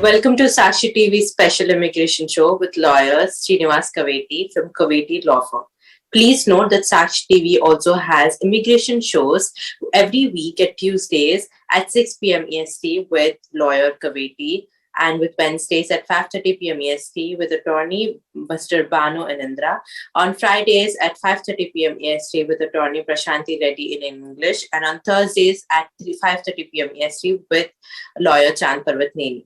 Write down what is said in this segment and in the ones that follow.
Welcome to SakshiTV's special immigration show with lawyer Srinivas Kaveti from KavetiLaw Media. Please note that SakshiTV also has immigration shows every week at Tuesdays at 6 p.m. EST with lawyer Kaveti and with Wednesdays at 5:30 p.m. EST with attorney Mr. Banu Anindra, on Fridays at 5:30 p.m. EST with attorney Prashanti Reddy in English, and on Thursdays at 5:30 p.m. EST with lawyer Chand Parvat.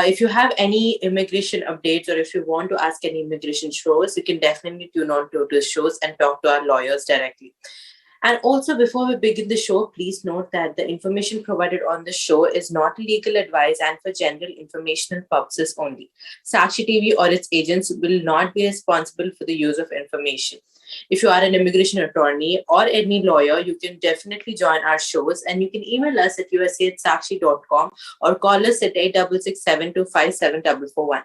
If you have any immigration updates or if you want to ask any immigration shows, you can definitely tune on to the shows and talk to our lawyers directly. And also, before we begin the show, please note that the information provided on the show is not legal advice and for general informational purposes only. Sakshi TV or its agents will not be responsible for the use of information. If you are an immigration attorney or any lawyer, you can definitely join our shows, and you can email us at usa@sakshi.com or call us at 8667257441.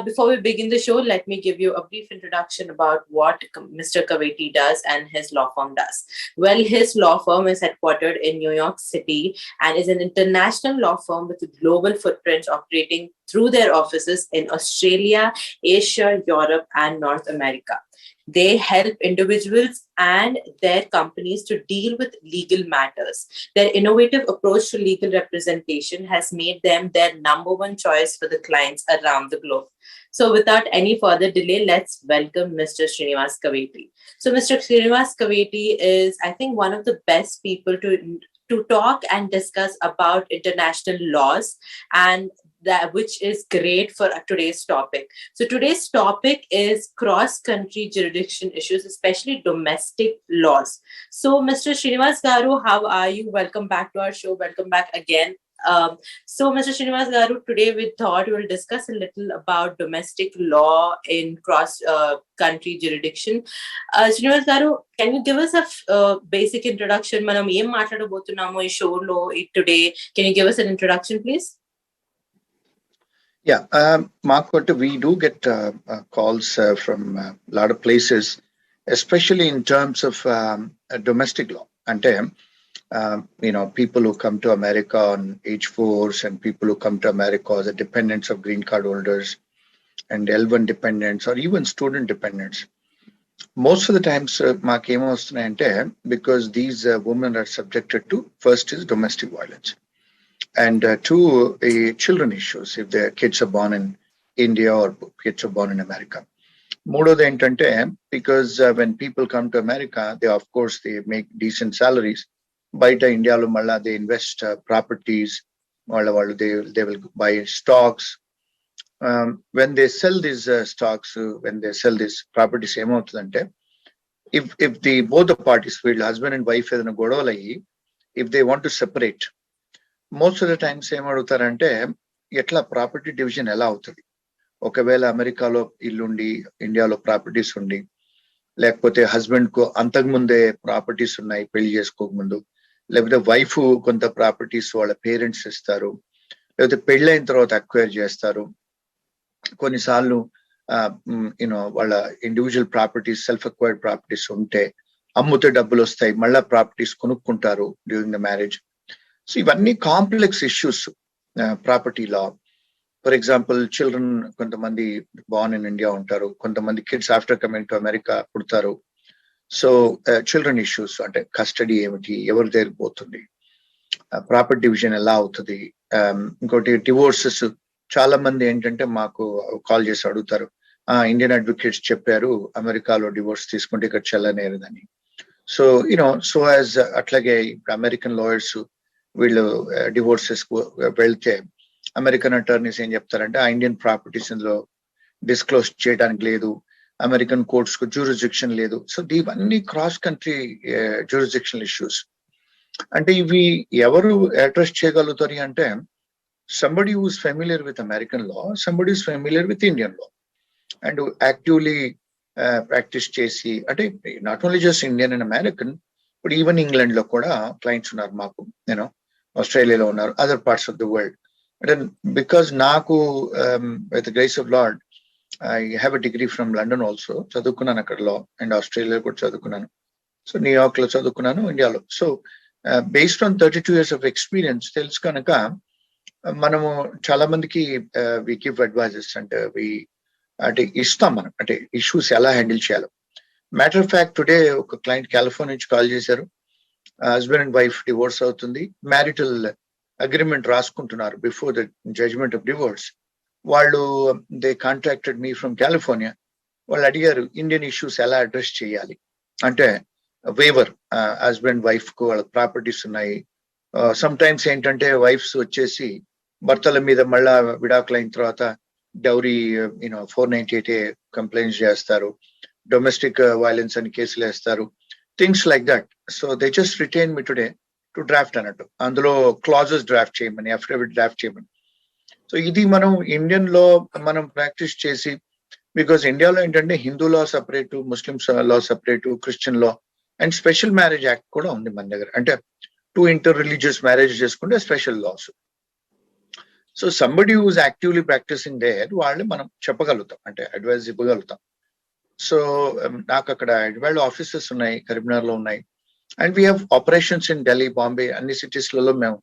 Before we begin the show, let me give you a brief introduction about what Mr. Kaveti does and his law firm does. Well, his law firm is headquartered in New York City and is an international law firm with a global footprint operating through their offices in Australia, Asia, Europe, and North America. They help individuals and their companies to deal with legal matters. Their innovative approach to legal representation has made them their number one choice for the clients around the globe. So, without any further delay, let's welcome Mr. Srinivas Kaveti. So, Mr. Srinivas Kaveti is, I think, one of the best people to talk and discuss about international laws, and that which is great for today's topic. So today's topic is cross-country jurisdiction issues, especially domestic laws. So Mr. Srinivas Garu, how are you? Welcome back to our show. Welcome back again. So Mr. Srinivas Garu, today we thought we'll discuss a little about domestic law in cross-country jurisdiction. Srinivas Garu, can you give us a basic introduction? Manam em maatladabothunnamo ee show lo today. Can you give us an introduction, please? Yeah, Mark, we do get calls from a lot of places, especially in terms of domestic law. And, people who come to America on H-4s and people who come to America as the dependents of green card holders and L1 dependents or even student dependents. Most of the times, Mark, because these women are subjected to, first is domestic violence. And two, children issues, if their kids are born in India or kids are born in America. Moododa entante, because when people come to America, of course, they make decent salaries. Baita India lo malla, they invest properties, they will buy stocks. When they sell these stocks, when they sell these properties, if both the parties, husband and wife, if they want to separate, most of the times ఏమడుగుతారంటే ఎట్లా property division ఎలా అవుతుంది, ఒకవేళ అమెరికాలో ఇల్లుండి ఇండియాలో properties ఉండి, లేకపోతే husband కు అంతకుముందే ప్రాపర్టీస్ ఉన్నాయి పెళ్లి చేసుకోకముందు, లేకపోతే వైఫ్ కొంత ప్రాపర్టీస్ వాళ్ళ పేరెంట్స్ ఇస్తారు, లేకపోతే పెళ్ళైన తర్వాత అక్వైర్ చేస్తారు. కొన్నిసార్లు వాళ్ళ individual properties, self acquired properties ఉంటే అమ్ముతే డబ్బులు వస్తాయి, మళ్ళా ప్రాపర్టీస్ కొనుక్కుంటారు డ్యూరింగ్ ద మ్యారేజ్. సో ఇవన్నీ complex issues property law. For example, children కొంతమంది బార్న్ ఇన్ ఇండియా ఉంటారు, కొంతమంది kids after coming to America పుడతారు. సో చిల్డ్రన్ ఇష్యూస్ అంటే కస్టడీ ఏమిటి, ఎవరి దగ్గర పోతుంది, ప్రాపర్టీ డివిజన్ ఎలా అవుతుంది. ఇంకోటి డివోర్సెస్. చాలా మంది ఏంటంటే మాకు కాల్ చేసి అడుగుతారు, ఇండియన్ అడ్వకేట్స్ చెప్పారు అమెరికాలో డివోర్స్ తీసుకుంటే ఇక్కడ చెల్లనేరదని. సో సో యాజ్ అట్లాగే అమెరికన్ లాయర్స్ వీళ్ళు డివోర్సెస్ కు వెళ్తే అమెరికన్ అటార్నీస్ ఏం చెప్తారంటే ఆ ఇండియన్ ప్రాపర్టీస్ ఇందులో డిస్క్లోజ్ చేయడానికి లేదు, అమెరికన్ కోర్ట్స్ కు జ్యూరిస్డిక్షన్ లేదు. సో ఇవన్నీ క్రాస్ కంట్రీ జ్యూరిస్డిక్షన్ ఇష్యూస్. అంటే ఇవి ఎవరు అడ్రస్ చేయగలుగుతారు అంటే somebody who is familiar with American law, somebody who is familiar with Indian law, and who actively practice చేసి, అంటే not only just Indian and American, but even England లో కూడా clients ఉన్నారు మాకు, ఆస్ట్రేలియాలో ఉన్నారు, other parts of the world. అంటే because నాకు with grace of lord I have a degree from London also, చదువుకున్నాను అక్కడ లా, అండ్ ఆస్ట్రేలియా కూడా చదువుకున్నాను. సో న్యూయార్క్ లో చదువుకున్నాను, ఇండియాలో. So based on 32 years of experience తెలుసు కనుక మనము చాలా మందికి వి గివ్ అడ్వైజెస్ అంటే ఇస్తాం మనం, అంటే ఇష్యూస్ ఎలా హ్యాండిల్ చేయాలో. మ్యాటర్ ఆఫ్ ఫ్యాక్ట్ టుడే ఒక క్లయింట్ కాలిఫోర్నియా నుంచి కాల్ చేశారు. హస్బెండ్ అండ్ వైఫ్ డివోర్స్ అవుతుంది, మ్యారిటల్ అగ్రిమెంట్ రాసుకుంటున్నారు before the judgement of divorce. వాళ్ళు they contacted me from California. వాళ్ళు అడిగారు ఇండియన్ ఇష్యూస్ ఎలా అడ్రస్ చేయాలి అంటే, వేవర్ హస్బెండ్ వైఫ్ కు వాళ్ళ ప్రాపర్టీస్ ఉన్నాయి. సమ్ టైమ్స్ ఏంటంటే వైఫ్స్ వచ్చేసి భర్తల మీద మళ్ళా విడాకులైన తర్వాత డౌరీ 498A కంప్లైంట్స్ చేస్తారు, డొమెస్టిక్ వైలెన్స్ అని కేసులు వేస్తారు, things like that. So they just retain me today to draft అన్నట్టు, అందులో క్లాజెస్ డ్రాఫ్ట్ చేయమని, అఫిడవిట్ డ్రాఫ్ట్ చేయమని. సో ఇది మనం ఇండియన్ లో మనం ప్రాక్టీస్ చేసి, బికాస్ ఇండియాలో ఏంటంటే Hindu law separate, Muslims law separate, Christian law and special marriage act కూడా ఉంది మన దగ్గర. అంటే 2 ఇంటర్ రిలీజియస్ మ్యారేజ్ చేసుకుంటే special laws. So somebody who's actively practising there వాళ్ళు మనం చెప్పగలుగుతాం, అంటే అడ్వైజ్ ఇవ్వగలుగుతాం. సో నాకు అక్కడ అడ్వైజ్ ఆఫీసెస్ ఉన్నాయి, కరీంనగర్ లో ఉన్నాయి. And we have operations in Delhi, Bombay, అన్ని సిటీస్లలో మేము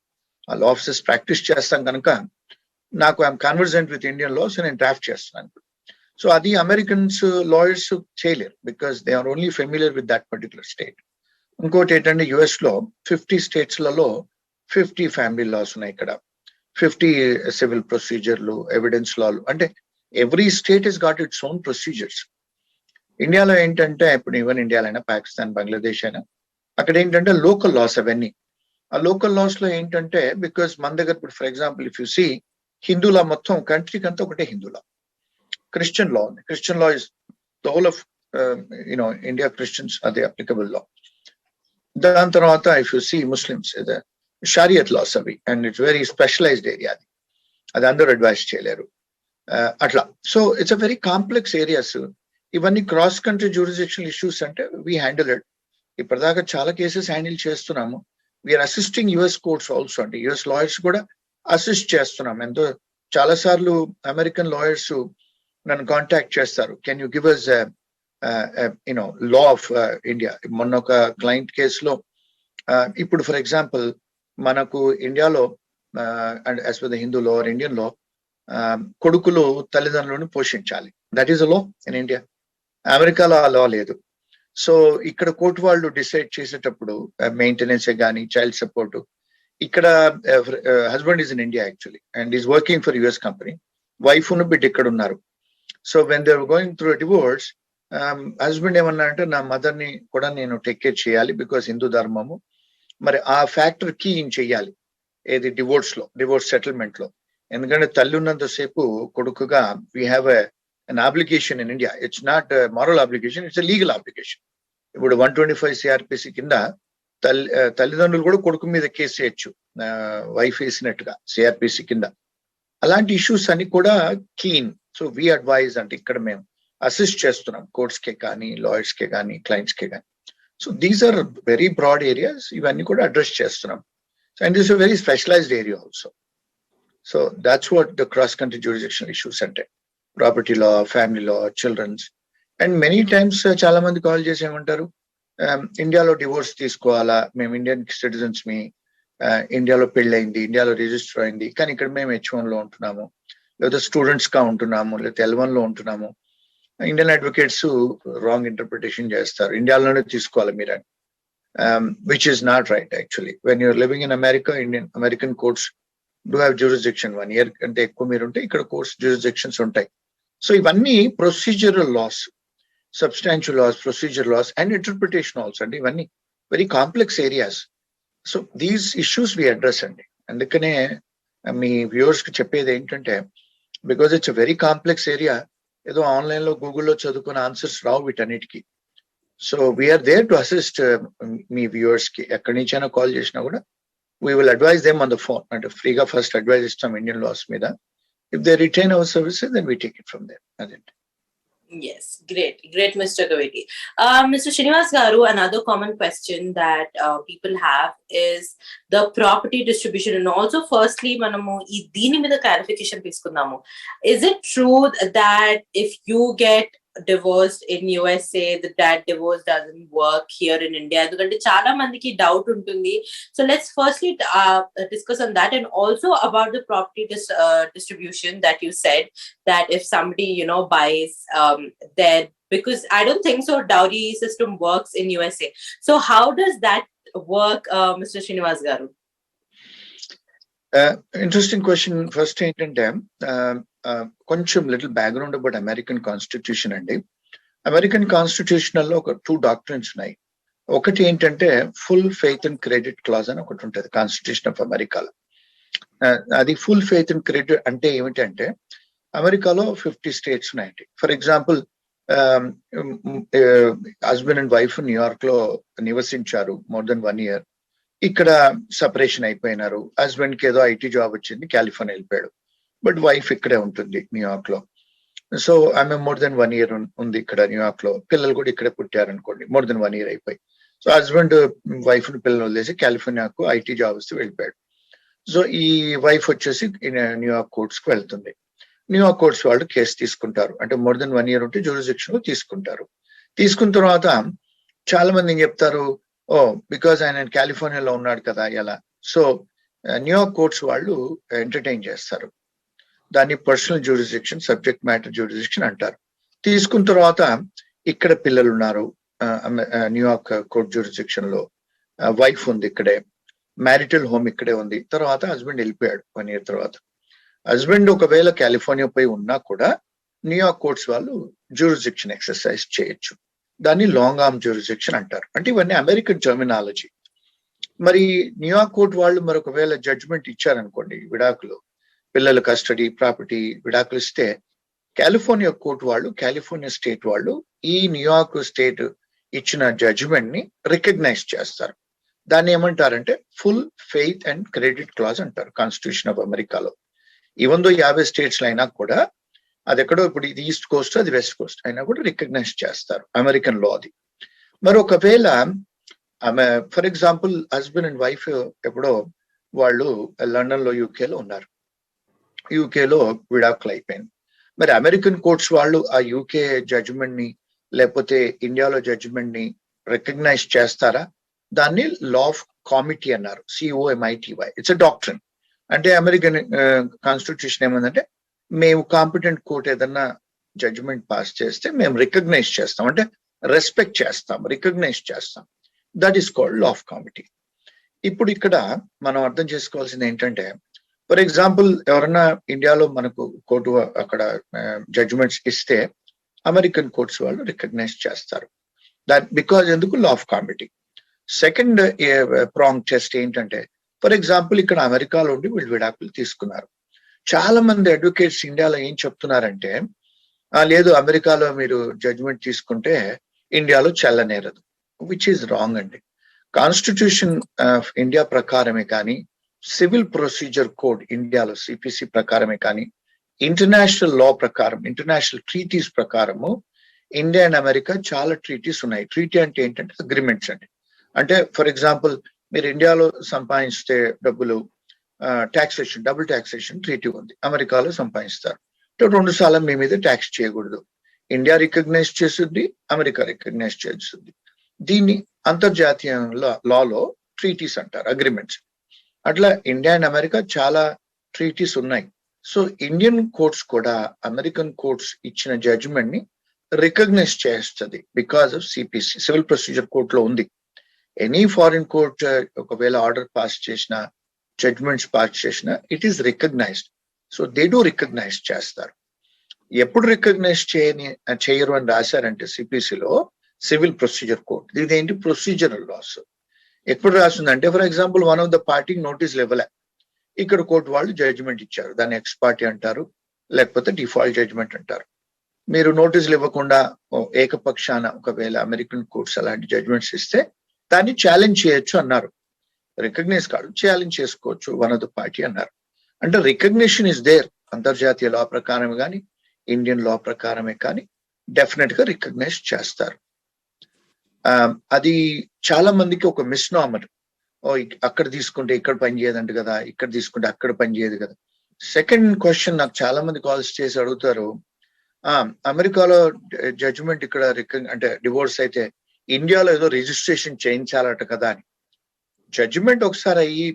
వాళ్ళ ఆఫీసెస్ ప్రాక్టీస్ చేస్తాం కనుక నాకు I'm convergent with Indian laws, నేను డ్రాఫ్ట్ చేస్తున్నాను. సో అది అమెరికన్స్ లాయర్స్ చేయలేరు, because they are only familiar with that particular state. ఇంకోటి ఏంటంటే యుఎస్ లో 50 స్టేట్స్లలో 50 ఫ్యామిలీ లాస్ ఉన్నాయి, ఇక్కడ 50 సివిల్ ప్రొసీజర్లు, ఎవిడెన్స్ లాలు, అంటే every state is got its own procedures. ఇండియాలో ఏంటంటే ఇప్పుడు ఈవెన్ ఇండియాలో అయినా, పాకిస్తాన్, బంగ్లాదేశ్ అయినా, అక్కడ ఏంటంటే లోకల్ లాస్ అవన్నీ. ఆ లోకల్ లాస్ లో ఏంటంటే, బికాస్ మన దగ్గర ఇప్పుడు for example if you see Hindu law మొత్తం కంట్రీకి అంతా ఒకటే హిందూ లా. క్రిస్టియన్ లా ఉంది, Christian law is the whole of India Christians అది అప్లికబుల్ లా. దాని తర్వాత ఇఫ్ యు సీ ముస్లిమ్స్ షారియత్ లాస్ అవి, and it's very specialised area, అది అందరూ అడ్వైస్ చేయలేరు అట్లా. So it's a very complex areas. ఇవన్నీ క్రాస్ కంట్రీ జ్యూరిస్డిక్షనల్ ఇష్యూస్ అంటే వీ హ్యాండిల్ ఇట్. ఇప్పటిదాకా చాలా కేసెస్ హ్యాండిల్ చేస్తున్నాము. We are assisting US courts also, అంటే యుఎస్ లాయర్స్ కూడా అసిస్ట్ చేస్తున్నాం. ఎంతో చాలా సార్లు అమెరికన్ లాయర్స్ నన్ను కాంటాక్ట్ చేస్తారు, can you give us law of India. మొన్న ఒక క్లయింట్ కేసులో ఇప్పుడు ఫర్ ఎగ్జాంపుల్ మనకు ఇండియాలో and as per the Hindu law or Indian law, కొడుకులు తల్లిదండ్రులను పోషించాలి, that is a law in India. అమెరికాలో ఆ లా లేదు. సో ఇక్కడ కోర్టు వాళ్ళు డిసైడ్ చేసేటప్పుడు మెయింటెనెన్స్ కానీ, చైల్డ్ సపోర్ట్, ఇక్కడ husband is in India actually and is working for US company, wife ను బిడ్డ ఇక్కడ ఉన్నారు. So when they are going through divorce, husband ఏమన్నా అంటే నా మదర్ ని కూడా నేను టేక్ కేర్ చేయాలి బికాస్ హిందూ ధర్మము. మరి ఆ ఫ్యాక్టర్ కీ ఇన్ చెయ్యాలి ఏది డివోర్స్ లో, డివోర్స్ సెటిల్మెంట్ లో. ఎందుకంటే తల్లి ఉన్నంతసేపు కొడుకుగా we have an obligation in India. It's not a moral obligation, it's a legal obligation. ఇప్పుడు 125 సిఆర్పిసి కింద తల్లిదండ్రులు కూడా కొడుకు మీద కేసు వేయచ్చు, వైఫ్ వేసినట్టుగా సిఆర్పిసి కింద. అలాంటి ఇష్యూస్ అన్ని కూడా కీన్. సో వి అడ్వైజ్, అంటే ఇక్కడ మేము అసిస్ట్ చేస్తున్నాం కోర్ట్స్ కే కానీ, లాయర్స్ కే కానీ, క్లయింట్స్ కే కానీ. So these are very broad areas, ఇవన్నీ కూడా అడ్రస్ చేస్తున్నాం. And this very specialised area also. So that's what the cross country jurisdictional issues అంటే, property law, family law, children's. And many times చాలా మంది call చేసి ఏమంటారు, ఇండియాలో డివోర్స్ తీసుకోవాలా, మేము ఇండియన్ సిటిజన్స్, మీ ఇండియాలో పెళ్ళయింది, ఇండియాలో రిజిస్టర్ అయింది, కానీ ఇక్కడ మేము H1 లో ఉంటున్నాము, లేదా స్టూడెంట్స్ గా ఉంటున్నాము, లేదా L1 లో ఉంటున్నాము. ఇండియన్ అడ్వకేట్స్ రాంగ్ ఇంటర్ప్రిటేషన్ చేస్తారు, ఇండియాలోనే తీసుకోవాలి మీరు అని, which is not right actually. When you're living in America, American courts do have jurisdiction. 1 year కంటే ఎక్కువ మీరు ఉంటే ఇక్కడ కోర్ట్స్ జ్యూరిస్డిక్షన్స్ ఉంటాయి. సో ఇవన్నీ procedural laws, substantial laws, procedure laws and interpretation also అండి. ఇవన్నీ very complex areas. So these issues we address అండి. అందుకనే మీ వ్యూవర్స్ కి చెప్పేది ఏంటంటే, because it's very complex area, ఏదో ఆన్లైన్ లో గూగుల్లో చదువుకున్న ఆన్సర్స్ రావు వీటన్నిటికీ. So we're there to assist మీ వ్యూవర్స్ కి. ఎక్కడి నుంచైనా కాల్ చేసినా కూడా we will advise them on the phone, and free ga first advice istam Indian laws mida. If they retain our services, then we take it from there. Yes, great, Mr. Kaveti. Mr. Srinivas Garu, another common question that people have is the property distribution, and also firstly manamu ee deeni meeda clarification teeskundamu. Is it true that if you get divorced in USA, the dad divorce doesn't work here in India. ఎందుకంటే చాలా మందికి doubt ఉంటుంది. So let's firstly discuss on that, and also about the property distribution that you said, that if somebody buys their, because I don't think so dowry system works in USA. So how does that work, Mr. Srinivas garu? Interesting question. First ఏంటంటే కొంచెం little background about American constitution అండి. American constitution లో ఒక 2 doctrines ఉన్నాయి. ఒకటి ఏంటంటే full faith and credit clause అని ఒకటి ఉంటుంది కాన్స్టిట్యూషన్ ఆఫ్ అమెరికాలో. అది ఫుల్ ఫెయిత్ అండ్ క్రెడిట్ అంటే ఏమిటంటే, అమెరికాలో 50 స్టేట్స్ ఉన్నాయండి. For example, husband and wife New York లో నివసించారు మోర్ దెన్ 1 year. ఇక్కడ సపరేషన్ అయిపోయినారు. హస్బెండ్ కి ఏదో ఐటీ జాబ్ వచ్చింది, కాలిఫోర్నియా వెళ్ళిపోయాడు. బట్ వైఫ్ ఇక్కడే ఉంటుంది న్యూయార్క్ లో. సో ఆమె మోర్ దెన్ 1 year ఉంది ఇక్కడ న్యూయార్క్ లో. పిల్లలు కూడా ఇక్కడే పుట్టారు అనుకోండి, మోర్ దెన్ 1 year అయిపోయి. సో హస్బెండ్ వైఫ్ ని పిల్లలు వదిలేసి కాలిఫోర్నియాకు ఐటీ జాబ్ వస్తే వెళ్ళిపోయాడు. సో ఈ వైఫ్ వచ్చేసి న్యూయార్క్ కోర్ట్స్ కు వెళ్తుంది. న్యూయార్క్ కోర్ట్స్ వాళ్ళు కేసు తీసుకుంటారు. అంటే మోర్ దెన్ 1 year ఉంటే జ్యూరిస్డిక్షన్ తీసుకుంటారు. తీసుకున్న తర్వాత చాలా మంది ఏం చెప్తారు, ఓ బికాజ్ ఆయన కాలిఫోర్నియాలో ఉన్నాడు కదా ఎలా. సో న్యూయార్క్ కోర్ట్స్ వాళ్ళు ఎంటర్టైన్ చేస్తారు. దాన్ని personal jurisdiction, subject matter jurisdiction అంటారు. తీసుకున్న తర్వాత ఇక్కడ పిల్లలు ఉన్నారు న్యూయార్క్ కోర్ట్ జ్యూరిస్డిక్షన్ లో, వైఫ్ ఉంది ఇక్కడే, మ్యారిటల్ హోమ్ ఇక్కడే ఉంది. తర్వాత హస్బెండ్ వెళ్ళిపోయాడు 1 year తర్వాత. హస్బెండ్ ఒకవేళ కాలిఫోర్నియా పోయి ఉన్నా కూడా న్యూయార్క్ కోర్ట్స్ వాళ్ళు జ్యూరిస్డిక్షన్ ఎక్సర్సైజ్ చేయొచ్చు. దాన్ని లాంగ్ ఆర్మ్ జ్యూరిస్డిక్షన్ అంటారు. అంటే ఇవన్నీ అమెరికన్ టర్మినాలజీ. మరి న్యూయార్క్ కోర్ట్ వాళ్ళు మరొకవేళ జడ్జ్మెంట్ ఇచ్చారనుకోండి, విడాకులు, పిల్లల కస్టడీ, ప్రాపర్టీ విడాకులు ఇస్తే, కాలిఫోర్నియా కోర్ట్ వాళ్ళు, కాలిఫోర్నియా స్టేట్ వాళ్ళు ఈ న్యూయార్క్ స్టేట్ ఇచ్చిన జడ్జ్మెంట్ ని రికగ్నైజ్ చేస్తారు. దాన్ని ఏమంటారంటే full faith and credit clause అంటారు కాన్స్టిట్యూషన్ ఆఫ్ అమెరికాలో. ఈవెన్ దో 50 స్టేట్స్ అయినా కూడా, అది ఎక్కడో ఇప్పుడు ఇది ఈస్ట్ కోస్ట్, అది వెస్ట్ కోస్ట్ అయినా కూడా రికగ్నైజ్ చేస్తారు అమెరికన్ లా అది. మరి ఒకవేళ ఆమె for example husband and wife ఎప్పుడో వాళ్ళు లండన్ లో యూకేలో ఉన్నారు, యూకేలో విడాకులు అయిపోయింది. మరి అమెరికన్ కోర్ట్స్ వాళ్ళు ఆ యూకే జడ్జిమెంట్ ని లేకపోతే ఇండియాలో జడ్జిమెంట్ ని రికగ్నైజ్ చేస్తారా? దాన్ని లా ఆఫ్ కామిటీ అన్నారు, COMITY. It's a doctrine. అంటే అమెరికన్ కాన్స్టిట్యూషన్ ఏమందంటే, మేము కాంపిటెంట్ కోర్ట్ ఏదన్నా జడ్జిమెంట్ పాస్ చేస్తే మేము రికగ్నైజ్ చేస్తాం, అంటే రెస్పెక్ట్ చేస్తాం, రికగ్నైజ్ చేస్తాం. That is called law of committee. ఇప్పుడు ఇక్కడ మనం అర్థం చేసుకోవాల్సింది ఏంటంటే, ఫర్ ఎగ్జాంపుల్ ఎవరన్నా ఇండియాలో మనకు కోర్టు అక్కడ జడ్జిమెంట్స్ ఇస్తే అమెరికన్ కోర్ట్స్ వాళ్ళు రికగ్నైజ్ చేస్తారు. దట్ బికాజ్ ఎందుకు law of comity. Second prong test ఏంటంటే, ఫర్ ఎగ్జాంపుల్ ఇక్కడ అమెరికాలో ఉండి వీళ్ళు విడాకులు తీసుకున్నారు. చాలా మంది అడ్వకేట్స్ ఇండియాలో ఏం చెప్తున్నారంటే, లేదు అమెరికాలో మీరు జడ్జిమెంట్ తీసుకుంటే ఇండియాలో చెల్లనేరదు, విచ్ ఈజ్ రాంగ్ అండి. కాన్స్టిట్యూషన్ ఆఫ్ ఇండియా ప్రకారమే కానీ, సివిల్ ప్రొసీజర్ కోడ్ ఇండియాలో CPC ప్రకారమే కానీ, ఇంటర్నేషనల్ లా ప్రకారం, ఇంటర్నేషనల్ ట్రీటీస్ ప్రకారము ఇండియా అండ్ అమెరికా చాలా ట్రీటీస్ ఉన్నాయి. ట్రీటీ అంటే ఏంటంటే అగ్రిమెంట్స్ అండి. అంటే ఫర్ ఎగ్జాంపుల్ మీరు ఇండియాలో సంపాదిస్తే డబ్బులు, టాక్సేషన్, డబుల్ టాక్సేషన్ ట్రీటీ ఉంది. అమెరికాలో సంపాదిస్తారు, 2 సార్లు మీ మీద ట్యాక్స్ చేయకూడదు. ఇండియా రికగ్నైజ్ చేస్తుంది, అమెరికా రికగ్నైజ్ చేస్తుంది. దీన్ని అంతర్జాతీయ లాలో ట్రీటీస్ అంటారు, అగ్రిమెంట్స్. అట్లా ఇండియా అండ్ అమెరికా చాలా ట్రీటీస్ ఉన్నాయి. సో ఇండియన్ కోర్ట్స్ కూడా అమెరికన్ కోర్ట్స్ ఇచ్చిన జడ్జిమెంట్ ని రికగ్నైజ్ చేస్తుంది because of CPC, civil procedure court లో ఉంది. ఎనీ ఫారిన్ కోర్ట్ ఒకవేళ ఆర్డర్ పాస్ చేసిన, జడ్జ్మెంట్స్ పాస్ చేసిన, it is recognised. So they do recognise చేస్తారు. ఎప్పుడు రికగ్నైజ్ చేయరు అని రాశారంటే CPCలో సివిల్ ప్రొసీజర్ కోర్ట్, ఇదేంటి ప్రొసీజరల్ లాస్. ఎప్పుడు రాసిందంటే, for example one of the party నోటీసులు ఇవ్వలే, ఇక్కడ కోర్టు వాళ్ళు జడ్జిమెంట్ ఇచ్చారు, దాన్ని ఎక్స్ పార్టీ అంటారు, లేకపోతే డిఫాల్ట్ జడ్జిమెంట్ అంటారు. మీరు నోటీసులు ఇవ్వకుండా ఏకపక్షాన ఒకవేళ అమెరికన్ కోర్ట్స్ అలాంటి జడ్జిమెంట్స్ ఇస్తే దాన్ని ఛాలెంజ్ చేయొచ్చు అన్నారు. రికగ్నైజ్ కాదు, ఛాలెంజ్ చేసుకోవచ్చు వన్ ఆఫ్ ద పార్టీ అన్నారు. అంటే రికగ్నిషన్ ఇస్ దేర్. అంతర్జాతీయ లా ప్రకారమే కానీ, ఇండియన్ లా ప్రకారమే కానీ డెఫినెట్ గా రికగ్నైజ్ చేస్తారు. అది చాలా మందికి ఒక మిస్నామర్. అక్కడ తీసుకుంటే ఇక్కడ పని చేయదంట కదా, ఇక్కడ తీసుకుంటే అక్కడ పని చేయదు కదా. సెకండ్ క్వశ్చన్ నాకు చాలా మంది కాల్స్ చేసి అడుగుతారు, అమెరికాలో జడ్జిమెంట్ ఇక్కడ అంటే డివోర్స్ అయితే ఇండియాలో ఏదో రిజిస్ట్రేషన్ చేయించాలట కదా అని. జడ్జిమెంట్ ఒకసారి అయ్యి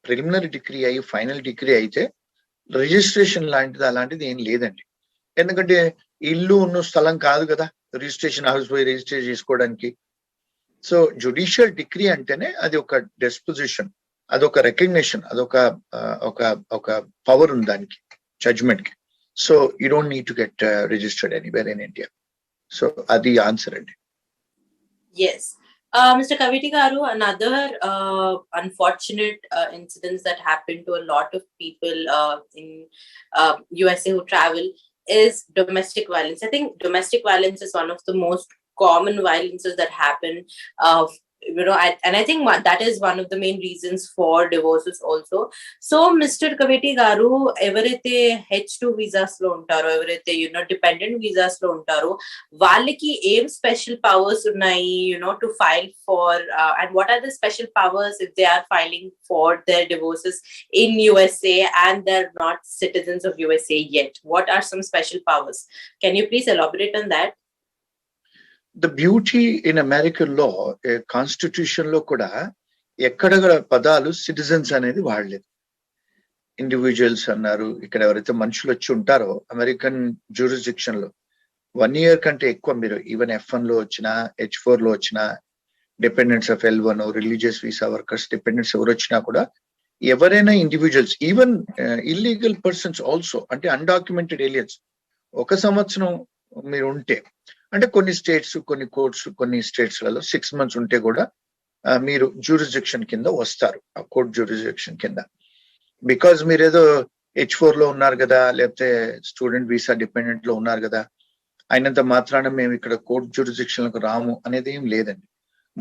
ప్రిలిమినరీ డిగ్రీ అయ్యి ఫైనల్ డిగ్రీ అయితే రిజిస్ట్రేషన్ లాంటిది అలాంటిది ఏం లేదండి. ఎందుకంటే ఇల్లు ఉన్న స్థలం కాదు కదా రిజిస్ట్రేషన్ హౌస్ పోయి రిజిస్టర్ చేసుకోవడానికి. సో జుడిషియల్ డిగ్రీ అంటేనే అది ఒక డిస్పోజిషన్, అదొక రికగ్నిషన్, అదొక ఒక ఒక పవర్ ఉంది దానికి జడ్జ్మెంట్ కి. So you don't need to get registered anywhere in India. So అది ఆన్సర్ అండి. Yes. Mr. Kaveti Garu, another unfortunate incidents that happened to a lot of people in USA who travel is domestic violence. I think domestic violence is one of the most common violences that happen. And I think that is one of the main reasons for divorces also. So, Mr. Kaveti Garu, ఎవరైతే H2 visas లో ఉంటారో, ఎవరైతే dependent visas లో ఉంటారో, వాళ్ళకి ఏం special powers ఉన్నాయి, to file for, and what are the special powers if they are filing for their divorces in USA and they're not citizens of USA yet? What are some special powers? Can you please elaborate on that? The beauty in American law, constitution లో కూడా ఎక్కడ పదాలు citizens అనేది వాడలేదు. Individuals అన్నారు. ఇక్కడ ఎవరైతే మనుషులు వచ్చి ఉంటారో అమెరికన్ జ్యూరిస్డిక్షన్ లో 1 year కంటే ఎక్కువ మీరు ఈవెన్ F1 లో వచ్చినా H4 లో వచ్చినా dependents of L1 religious visa workers dependents ఎవరు వచ్చినా కూడా ఎవరైనా individuals, even illegal persons also, అంటే అన్డాక్యుమెంటెడ్ ఏలియన్స్ 1 సంవత్సరం మీరు ఉంటే, అంటే కొన్ని స్టేట్స్ కొన్ని కోర్ట్స్ కొన్ని స్టేట్స్లలో 6 months ఉంటే కూడా మీరు జ్యూరిస్డిక్షన్ కింద వస్తారు, ఆ కోర్ట్ జ్యూరిస్డిక్షన్ కింద. బికాజ్ మీరు ఏదో H4 లో ఉన్నారు కదా, లేకపోతే స్టూడెంట్ వీసా డిపెండెంట్ లో ఉన్నారు కదా, అయినంత మాత్రాన మేము ఇక్కడ కోర్ట్ జ్యూరిస్డిక్షన్ కు రాము అనేది ఏం లేదండి.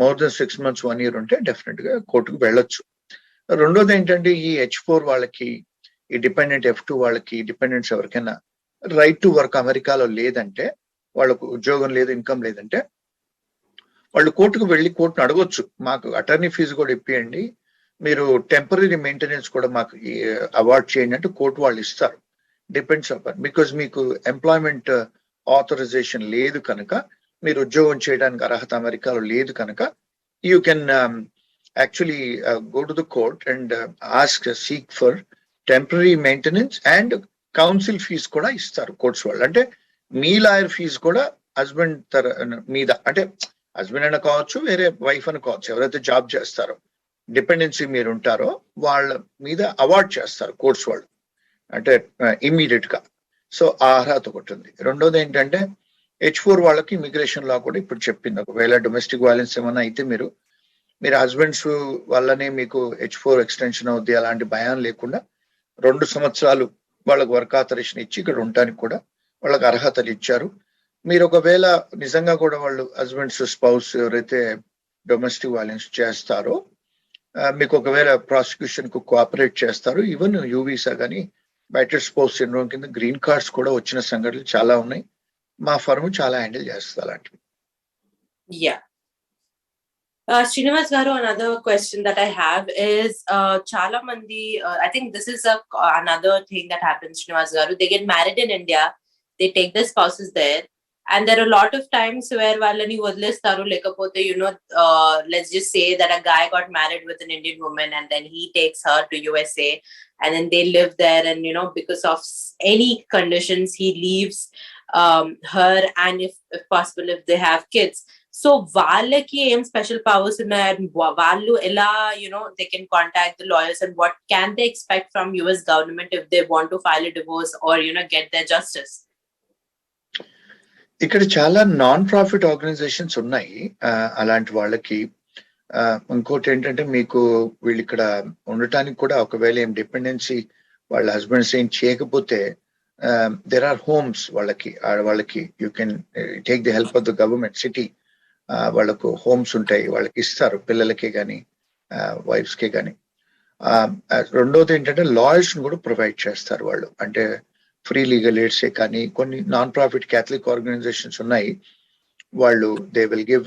మోర్ దెన్ 6 months 1 year ఉంటే డెఫినెట్ గా కోర్టుకు వెళ్ళొచ్చు. రెండోది ఏంటంటే ఈ H4 వాళ్ళకి, ఈ డిపెండెంట్ F2 వాళ్ళకి, డిపెండెంట్స్ ఎవరికైనా రైట్ టు వర్క్ అమెరికాలో లేదంటే, వాళ్ళకు ఉద్యోగం లేదు, ఇన్కమ్ లేదంటే, వాళ్ళు కోర్టుకు వెళ్ళి కోర్టును అడగొచ్చు, మాకు అటర్నీ ఫీజు కూడా ఇప్పియండి, మీరు టెంపరీ మెయింటెనెన్స్ కూడా మాకు అవార్డ్ చేయండి అంటే కోర్టు వాళ్ళు ఇస్తారు. డిపెండ్స్ అపాన్, బికాజ్ మీకు ఎంప్లాయ్మెంట్ ఆథరైజేషన్ లేదు కనుక, మీరు ఉద్యోగం చేయడానికి అర్హత అమెరికాలో లేదు కనుక, you can actually go to the court and seek for temporary maintenance and counsel fee కూడా ఇస్తారు కోర్ట్స్ వాళ్ళు. అంటే మీ లాయర్ ఫీజు కూడా హస్బెండ్ మీద, అంటే హస్బెండ్ అయినా కావచ్చు, వేరే వైఫ్ అని కావచ్చు, ఎవరైతే జాబ్ చేస్తారో డిపెండెన్సీ మీరు ఉంటారో వాళ్ళ మీద అవార్డ్ చేస్తారు కోర్ట్స్ వాళ్ళు, అంటే ఇమ్మీడియట్ గా. సో ఆ అర్హత ఒకటి ఉంది. రెండోది ఏంటంటే H4 వాళ్ళకి ఇమిగ్రేషన్ లా కూడా ఇప్పుడు చెప్పింది, ఒకవేళ డొమెస్టిక్ వైలెన్స్ ఏమైనా అయితే మీరు హస్బెండ్స్ వల్లనే మీకు H4 ఎక్స్టెన్షన్ అవుద్ది అలాంటి భయం లేకుండా 2 సంవత్సరాలు వాళ్ళకి వర్క్ ఆథరైజేషన్ ఇచ్చి ఇక్కడ ఉండడానికి కూడా వాళ్ళకి అర్హతలు ఇచ్చారు. మీరు ఒకవేళ నిజంగా కూడా వాళ్ళు హస్బెండ్స్ స్పౌస్ ఎవరైతే డొమెస్టిక్ వైలెన్స్ చేస్తారో మీకు ఒకవేళ ప్రాసిక్యూషన్ కు కోఆపరేట్ చేస్తారు, ఈవెన్ యూ వీసా కానీ బ్యాటెడ్ స్పౌస్ సిండ్రోమ్ కింద గ్రీన్ కార్డ్స్ కూడా వచ్చిన సంఘటనలు చాలా ఉన్నాయి. మా ఫర్మ్ చాలా హ్యాండిల్ చేస్తుంది అలాంటివి. Yeah. Srinivas Garu, another question that I have is Chala Mandi, I think this is another thing that happens, Srinivas Garu. They get married in India, they take their spouses there, and there are a lot of times where వాళ్ళని వదిలేస్తారు, లేకపోతే let's just say that a guy got married with an Indian woman and then he takes her to USA and then they live there, and because of any conditions he leaves her, and if possible if they have kids. So వాళ్ళకి ఏం special powers ఉన్నాయి, వాళ్ళు ఎలా they can contact the lawyers, and what can they expect from US government if they want to file a divorce or get their justice? ఇక్కడ చాలా non profit organisations ఉన్నాయి అలాంటి వాళ్ళకి. ఇంకోటి ఏంటంటే మీకు వీళ్ళు ఇక్కడ ఉండటానికి కూడా ఒకవేళ ఏం డిపెండెన్సీ వాళ్ళ హస్బెండ్స్ ఏం చేయకపోతే దెర్ ఆర్ హోమ్స్ వాళ్ళకి you can take the help of the government city. వాళ్ళకు హోమ్స్ ఉంటాయి, వాళ్ళకి ఇస్తారు, పిల్లలకే కానీ వైఫ్స్కే కానీ. రెండోది ఏంటంటే లాయర్స్ కూడా ప్రొవైడ్ చేస్తారు వాళ్ళు, అంటే ఫ్రీ లీగల్ ఎయిడ్సే కానీ కొన్ని నాన్ ప్రాఫిట్ క్యాథలిక్ ఆర్గనైజేషన్స్ ఉన్నాయి, వాళ్ళు they will give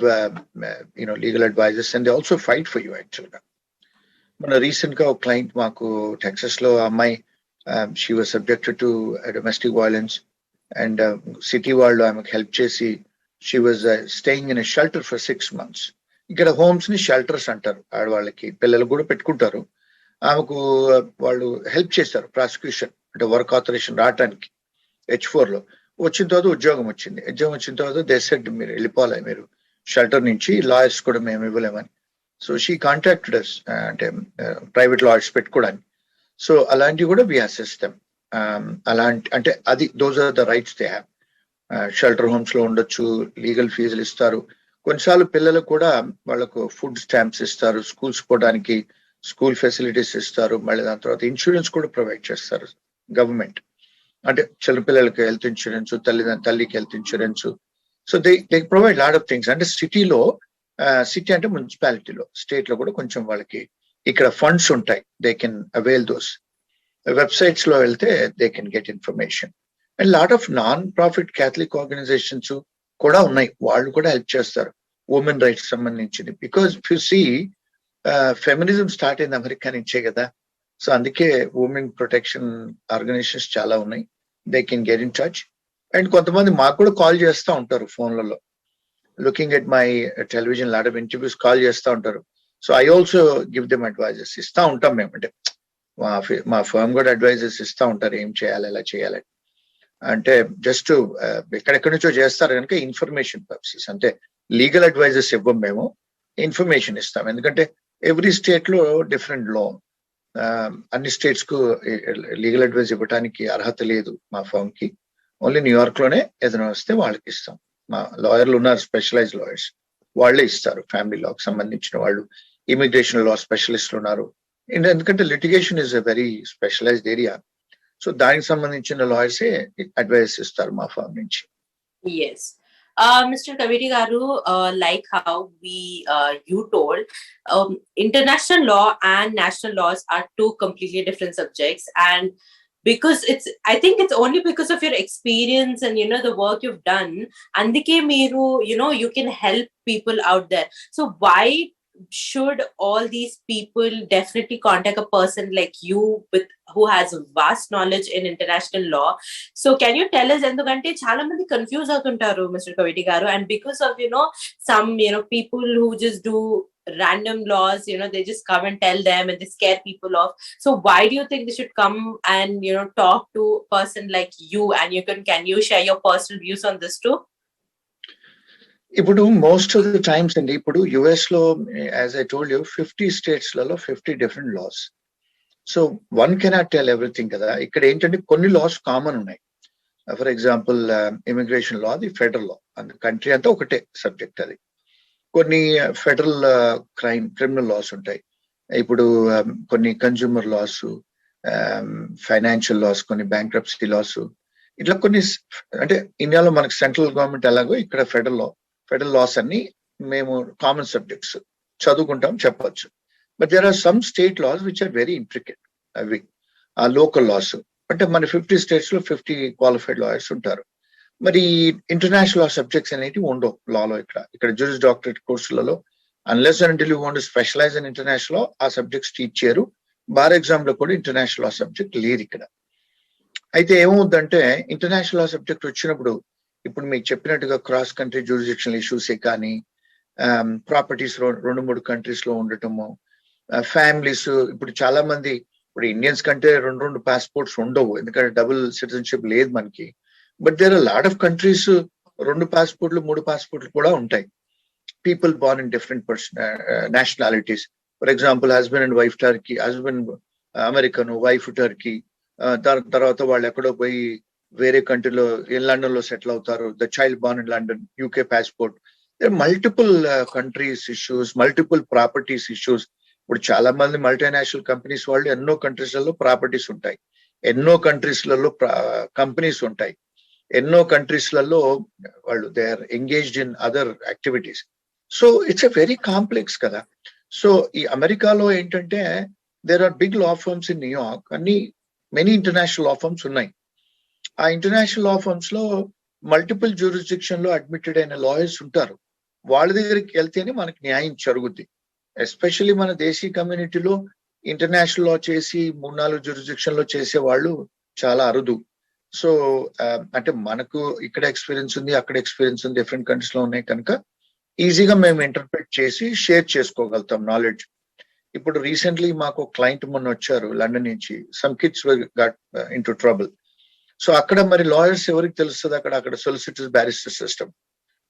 legal advisers and they also fight for you. యాక్చువల్గా మన రీసెంట్ గా ఒక క్లయింట్ మాకు టెక్సస్ లో అమ్మాయి, she was subjected to domestic violence, and city వాళ్ళు ఆమెకు హెల్ప్ చేసి she was staying in a shelter for 6 months. ఇక్కడ హోమ్స్ ని షెల్టర్స్ అంటారు, ఆడవాళ్ళకి పిల్లలు కూడా పెట్టుకుంటారు. ఆమెకు వాళ్ళు హెల్ప్ చేశారు ప్రాసిక్యూషన్ అంటే వర్క్ ఆథరైజేషన్ రావటానికి. H4 లో వచ్చిన తర్వాత ఉద్యోగం వచ్చింది. ఉద్యోగం వచ్చిన తర్వాత దే సెడ్ మీరు వెళ్ళిపోవాలి, మీరు షెల్టర్ నుంచి, లాయర్స్ కూడా మేము ఇవ్వలేమని. సో షీ కాంటాక్టెడ్ అస్, అంటే ప్రైవేట్ లాయర్స్ పెట్టుకోవడానికి. సో అలాంటివి కూడా వి అసెస్ దెమ్. అలాంటి అంటే అది those are the rights they have. Shelter homes లో ఉండొచ్చు, లీగల్ ఫీజులు ఇస్తారు. కొన్నిసార్లు పిల్లలకు కూడా వాళ్ళకు ఫుడ్ స్టాంప్స్ ఇస్తారు, స్కూల్స్ పోవడానికి స్కూల్ ఫెసిలిటీస్ ఇస్తారు. మళ్ళీ దాని తర్వాత ఇన్సూరెన్స్ కూడా ప్రొవైడ్ చేస్తారు గవర్నమెంట్. అంటే చిన్నపిల్లలకి హెల్త్ ఇన్సూరెన్స్, తల్లికి health insurance. So they provide lot of things. అంటే సిటీలో, సిటీ అంటే మున్సిపాలిటీలో, స్టేట్ లో కూడా కొంచెం వాళ్ళకి ఇక్కడ ఫండ్స్ ఉంటాయి. They can avail those. Websites లో వెళ్తే they can get information. And lot of non profit Catholic organisations కూడా ఉన్నాయి, వాళ్ళు కూడా హెల్ప్ చేస్తారు ఉమెన్ రైట్స్ సంబంధించింది. Because you see feminism start అయింది అమెరికా నుంచే కదా. సో అందుకే ఉమెన్ ప్రొటెక్షన్ ఆర్గనైజేషన్స్ చాలా ఉన్నాయి. They can get in touch. And కొంతమంది మాకు కూడా కాల్ చేస్తూ ఉంటారు ఫోన్లలో, looking at my television lot of interviews call చేస్తూ ఉంటారు. So I also give them advices, ఇస్తూ ఉంటాం మేము. అంటే మా ఫర్మ్ కూడా అడ్వైజెస్ ఇస్తూ ఉంటారు, ఏం చేయాలి, ఎలా చేయాలి. అంటే జస్ట్ ఎక్కడెక్కడి నుంచో చేస్తారు కనుక ఇన్ఫర్మేషన్ పర్పసెస్, అంటే లీగల్ అడ్వైజెస్ ఇవ్వం మేము, ఇన్ఫర్మేషన్ ఇస్తాం. ఎందుకంటే ఎవ్రీ స్టేట్ లో డిఫరెంట్ లా. అన్ని స్టేట్స్ కు లీగల్ అడ్వైజ్ ఇవ్వడానికి అర్హత లేదు మా ఫర్మ్ కి. ఓన్లీ న్యూయార్క్ లోనే ఏదైనా వస్తే వాళ్ళకి ఇస్తాం. మా లాయర్లు ఉన్నారు, స్పెషలైజ్ లాయర్స్, వాళ్ళే ఇస్తారు. ఫ్యామిలీ లాకి సంబంధించిన వాళ్ళు, ఇమిగ్రేషన్ లా స్పెషలిస్టులు ఉన్నారు. ఎందుకంటే litigation is a very specialised area. So దానికి సంబంధించిన లాయర్సే అడ్వైస్ ఇస్తారు మా ఫర్మ్ నుంచి. Yes. Mr. Kaveti Garu, like how you told, international law and national laws are two completely different subjects. And because I think it's only because of your experience and, the work you've done, andike meeru, you can help people out there. So why should all these people definitely contact a person like you who has vast knowledge in international law? So can you tell us, endukante chaala mandi confuse avutuntaru Mr. Kaveti garu, and because of some people who just do random laws, they just come and tell them and they scare people off. So why do you think they should come and talk to a person like you, and can you share your personal views on this too? ఇప్పుడు most of the times అండి, ఇప్పుడు US లో as I told you 50 states లలో 50 different loss. So one cannot tell everything కదా. ఇక్కడ ఏంటంటే కొన్ని loss common ఉన్నాయి. ఫర్ ఎగ్జాంపుల్ ఇమిగ్రేషన్ లా, అది ఫెడరల్ లా, అండ్ కంట్రీ అంతా ఒకటే సబ్జెక్ట్ అది. కొన్ని ఫెడరల్ క్రిమినల్ లాస్ ఉంటాయి. ఇప్పుడు కొన్ని కన్జ్యూమర్ లాస్, ఫైనాన్షియల్ లాస్, కొన్ని బ్యాంక్రప్సీ లాస్, ఇట్లా కొన్ని. అంటే ఇండియాలో మనకి సెంట్రల్ గవర్నమెంట్ ఎలాగో ఇక్కడ ఫెడరల్ లాస్ అన్ని మేము కామన్ సబ్జెక్ట్స్ చదువుకుంటాం, చెప్పొచ్చు. But there are some state laws which are very intricate. అవి ఆ లోకల్ లాస్. అంటే మన 50 స్టేట్స్ లో 50 క్వాలిఫైడ్ లాయర్స్ ఉంటారు. మరి ఇంటర్నేషనల్ లా సబ్జెక్ట్స్ అనేవి ఉండవు లాలో. ఇక్కడ జ్యూరిస్ డాక్టరేట్ కోర్సులలో unless and until you want to specialise in international law, ఆ సబ్జెక్ట్స్ టీచ్ చేయరు. బార్ ఎగ్జామ్ లో కూడా ఇంటర్నేషనల్ లా సబ్జెక్ట్ లేదు ఇక్కడ. అయితే ఏమవుద్దంటే ఇంటర్నేషనల్ లా సబ్జెక్ట్ వచ్చినప్పుడు, ఇప్పుడు మీకు చెప్పినట్టుగా క్రాస్ కంట్రీ జ్యూరిడిక్షనల్ ఇష్యూసే కానీ, ప్రాపర్టీస్ 2-3 కంట్రీస్ లో ఉండటము, ఫ్యామిలీస్. ఇప్పుడు చాలా మంది, ఇప్పుడు ఇండియన్స్ కంటే 2 పాస్పోర్ట్స్ ఉండవు, ఎందుకంటే డబుల్ సిటిజన్షిప్ లేదు మనకి. But there are lot of countries 2 పాస్పోర్ట్లు 3 పాస్పోర్ట్లు కూడా ఉంటాయి. People born in different nationalities. For example husband and wife Turkey, husband American, wife Turkey. తర్వాత వాళ్ళు ఎక్కడో పోయి వేరే కంట్రీలో, లండన్ లో సెటిల్ అవుతారు. The child born in London, UK passport. Multiple countries issues, multiple properties issues. ఇప్పుడు చాలా మంది మల్టీనేషనల్ కంపెనీస్ వాళ్ళు ఎన్నో కంట్రీస్లలో ప్రాపర్టీస్ ఉంటాయి, ఎన్నో కంట్రీస్లలో కంపెనీస్ ఉంటాయి, ఎన్నో కంట్రీస్లలో వాళ్ళు they are engaged in other activities. So it's a very complex కదా. సో ఈ అమెరికాలో ఏంటంటే there are big law firms in New York, అన్ని మెనీ ఇంటర్నేషనల్ లా ఫర్మ్స్ ఉన్నాయి. ఆ ఇంటర్నేషనల్ లా ఫర్మ్స్ లో మల్టిపుల్ జ్యూరిస్డిక్షన్ లో అడ్మిటెడ్ అయిన లాయర్స్ ఉంటారు. వాళ్ళ దగ్గరికి వెళ్తేనే మనకి న్యాయం జరుగుద్ది. ఎస్పెషల్లీ మన దేశీ కమ్యూనిటీలో ఇంటర్నేషనల్ లా చేసి 3-4 జ్యూరిస్డిక్షన్ లో చేసే వాళ్ళు చాలా అరుదు. సో అంటే మనకు ఇక్కడ ఎక్స్పీరియన్స్ ఉంది, అక్కడ ఎక్స్పీరియన్స్ ఉంది, డిఫరెంట్ కంట్రీస్ లో ఉన్నాయి కనుక ఈజీగా మేము ఇంటర్ప్రిట్ చేసి షేర్ చేసుకోగలుగుతాం నాలెడ్జ్. ఇప్పుడు రీసెంట్లీ మాకు క్లయింట్ మొన్న వచ్చారు లండన్ నుంచి. Some kids got into trouble. So అక్కడ మరి లాయర్స్ ఎవరికి తెలుస్తుంది, అక్కడ అక్కడ సొలిసిటర్స్ బ్యారిస్టర్ సిస్టమ్.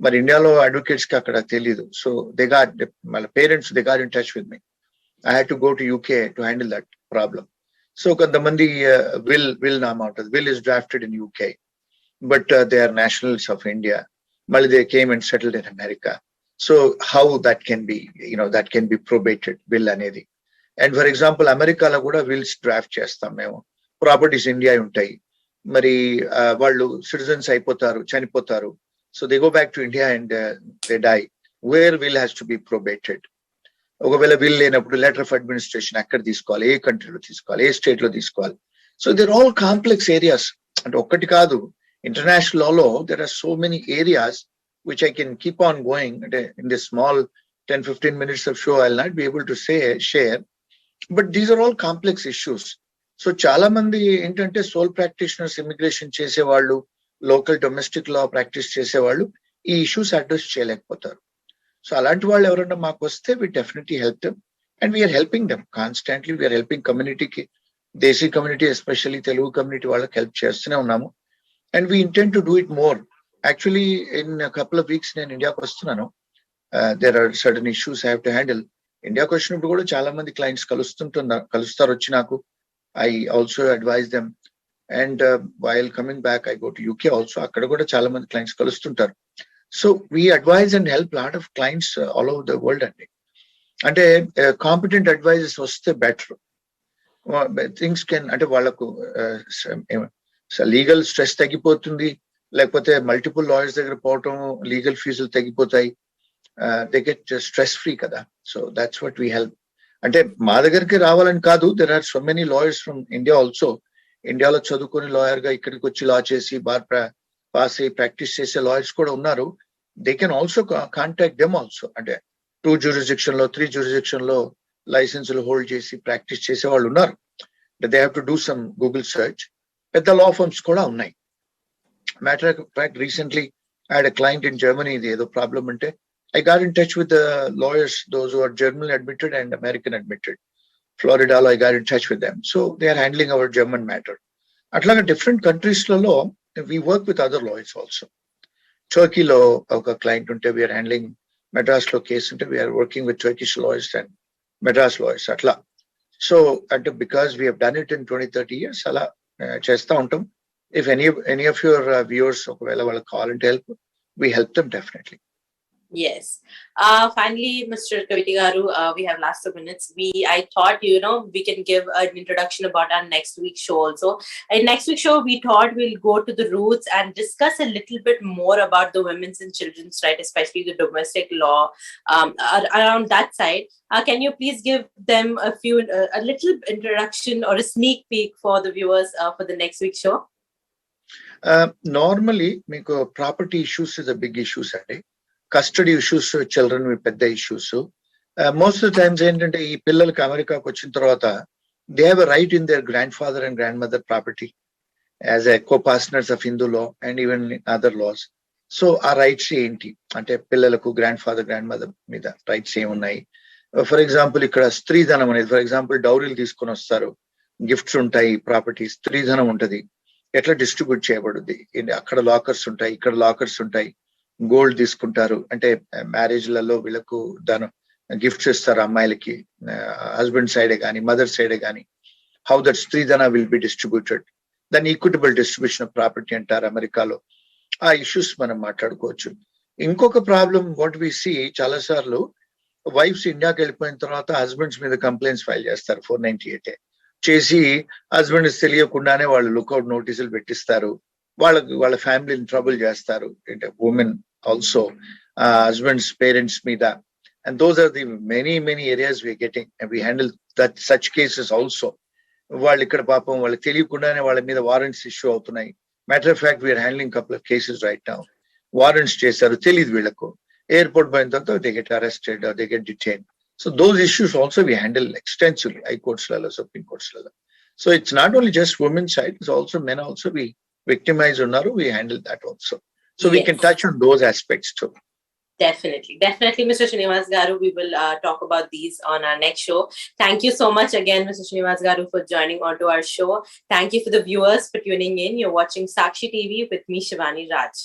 మరి ఇండియాలో అడ్వకేట్స్ కి అక్కడ తెలియదు. సో దే గాట్ వాళ్ళ parents they got in touch with me. I had to go to UK to handle that problem. So కొంతమంది విల్ నామా ఉంటుంది, will is drafted in UK but they are nationals of India. మళ్ళీ they came and settled in America. So how that can be that can be probated will అనేది. And for example అమెరికాలో కూడా wills draft చేస్తాం మేము. Properties India ఉంటాయి, మరి వాళ్ళు citizens అయిపోతారు, చనిపోతారు. So they go back to India and they die. Where will has to be probated. ఒకవేళ విల్ లేనప్పుడు లెటర్ ఆఫ్ అడ్మినిస్ట్రేషన్ ఎక్కడ తీసుకోవాలి, ఏ కంట్రీలో తీసుకోవాలి, ఏ స్టేట్ లో తీసుకోవాలి. So there all complex areas. అంటే ఒక్కటి కాదు, ఇంటర్నేషనల్ లాలో there are so many areas which I can keep on going. In this small 10-15 minutes of show, I'll not be able to share, but these are all complex issues. So చాలా మంది ఏంటంటే soul practitioners, immigration చేసేవాళ్ళు, local domestic law practice చేసేవాళ్ళు ఈ issues address చేయలేకపోతారు. So అలాంటి వాళ్ళు ఎవరన్నా మాకు వస్తే we definitely help them and we're helping them constantly. We're helping కమ్యూనిటీకి, desi community especially Telugu community వాళ్ళకి హెల్ప్ చేస్తూనే ఉన్నాము. And we intend to do it more. Actually, in a couple of weeks, నేను ఇండియాకి వస్తున్నాను. There are certain issues I have to handle. ఇండియాకి వచ్చినప్పుడు కూడా చాలా మంది క్లయింట్స్ కలుస్తారు వచ్చి నాకు. I also advise them. And while coming back, I go to UK also. అక్కడ కూడా చాలా మంది clients కలుస్తుంటారు. So we advise and help lot of clients all over the world అండి. అంటే కాంపిటెంట్ అడ్వైజెస్ వస్తే బెటర్. థింగ్స్ కెన్ అంటే వాళ్ళకు legal stress తగ్గిపోతుంది, లేకపోతే మల్టిపుల్ లాయర్స్ దగ్గర పోవటం, లీగల్ ఫీజులు తగ్గిపోతాయి. దే గెట్ స్ట్రెస్ ఫ్రీ కదా. So that's what we help. అంటే మా దగ్గరికి రావాలని కాదు, there are so many lawyers from India also. ఇండియాలో చదువుకుని లాయర్ గా ఇక్కడికి వచ్చి లా చేసి బార్ పాస్ అయ్యి ప్రాక్టీస్ చేసే లాయర్స్ కూడా ఉన్నారు. They can also contact them also. అంటే 2 jurisdiction లో 3 jurisdiction లో లైసెన్సులు హోల్డ్ చేసి ప్రాక్టీస్ చేసే వాళ్ళు ఉన్నారు. They have to do some Google search. పెద్ద లా ఫర్మ్స్ కూడా ఉన్నాయి. Matter of fact, recently I had a client in Germany. The problem ante I got in touch with the lawyers, those who are German admitted and American admitted. Florida, I got in touch with them. So they are handling our German matter. Atlaga different countries lo we work with other lawyers also. Turkey lo oka client unte we are handling Madras lo case unte we are working with Turkish lawyers and Madras lawyers atla. So because we have done it in 20-30 years ala chesta untam. If any of your viewers call and help, we help them definitely. Yes. Finally, Mr. Kaveti garu, we have last 2 minutes. I thought, we can give an introduction about our next week's show also. In next week's show, we thought we'll go to the roots and discuss a little bit more about the women's and children's right, especially the domestic law around that side. Can you please give them a little introduction or a sneak peek for the viewers for the next week's show? Normally, మీకు property issues is a big issues అండి. Custody issues, children పెద్ద issues. Most of times ఏంటంటే ఈ పిల్లలకి అమెరికాకు వచ్చిన తర్వాత they have a right in their grandfather and grandmother property as a co partners of Hindu law and even other laws. So ఆ rights ఏంటి అంటే పిల్లలకు గ్రాండ్ ఫాదర్ గ్రాండ్ మదర్ మీద రైట్స్ ఏమున్నాయి? ఫర్ ఎగ్జాంపుల్ ఇక్కడ స్త్రీధనం అనేది, for example డౌరీలు తీసుకొని వస్తారు, గిఫ్ట్స్ ఉంటాయి, ప్రాపర్టీ స్త్రీధనం ఉంటది, ఎట్లా డిస్ట్రిబ్యూట్ చేయబడుద్ది? అక్కడ లాకర్స్ ఉంటాయి, ఇక్కడ లాకర్స్ ఉంటాయి. గోల్డ్ తీసుకుంటారు అంటే మ్యారేజ్లలో వీళ్ళకు గిఫ్ట్స్ ఇస్తారు అమ్మాయిలకి, హస్బెండ్ సైడే కానీ మదర్ సైడే కానీ. హౌ దట్ స్త్రీధన విల్ బి డిస్ట్రిబ్యూటెడ్, దాన్ని ఈక్విటబుల్ డిస్ట్రిబ్యూషన్ ఆఫ్ ప్రాపర్టీ అంటారు అమెరికాలో. ఆ ఇష్యూస్ మనం మాట్లాడుకోవచ్చు. ఇంకొక ప్రాబ్లం వాట్ వి సీ, చాలా సార్లు వైఫ్స్ ఇండియాకి వెళ్ళిపోయిన తర్వాత హస్బెండ్స్ మీద కంప్లైంట్స్ ఫైల్ చేస్తారు 498 చేసి, హస్బెండ్ తెలియకుండానే వాళ్ళు లుక్అవుట్ నోటీసులు పెట్టిస్తారు, వాళ్ళ ఫ్యామిలీని ట్రబుల్ చేస్తారు. అంటే ఉమెన్ ఆల్సో హస్బెండ్స్ పేరెంట్స్ మీద. And those are the many areas we getting. We handle that such cases also. వాళ్ళు ఇక్కడ పాపం వాళ్ళకి తెలియకుండానే వాళ్ళ మీద వారెంట్స్ ఇష్యూ అవుతున్నాయి. Matter of fact we're handling couple of cases right now. Warrants చేశారు, తెలియదు వీళ్ళకు. ఎయిర్పోర్ట్ పోయిన తర్వాత they get arrested, they get detain. So those issues also we handle extensively, high courts, Supreme Courts. So it's not only just women's side, it's also men also we victimized unnaru, we handle that also. So we can Yes. touch on those aspects too. Definitely, Mr. Srinivas Garu. We will talk about these on our next show. Thank you so much again, Mr. Srinivas Garu, for joining onto our show. Thank you for the viewers for tuning in. You're watching Sakshi TV with me, Shivani Raj.